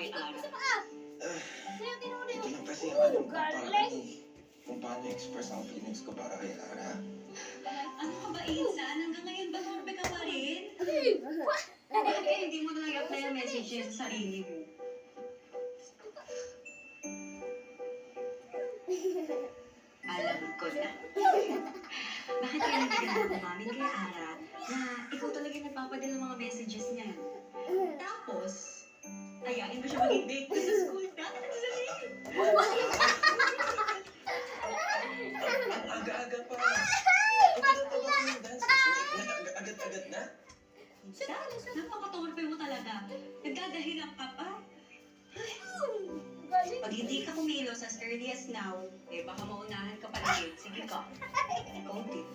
kay Ara. Ito lang kasi yung alam ko kung paano express ang feelings ko para kay Ara. Ano ka ba, Insan? Hanggang ngayon ba sorbe ka pa rin? Bakit kaya hindi mo na lang i-apply ang messages sa sarili mo? Alam ko na. Bakit kaya hindi ka na umamin kay Ara na ikaw talaga nagpapadala ng mga messages niya? Tapos, ayain mo siya mag-date ko sa school. Dati nagsasabihin. Ang aga-aga pa. Ito na ba yung dance? Agad-agad na? Napakatorpe mo talaga. Nagdadahirap ka pa. Pag hindi ka kumilos as early as now, eh baka maunahan ka pa na date. Sige ka. Ikaw din.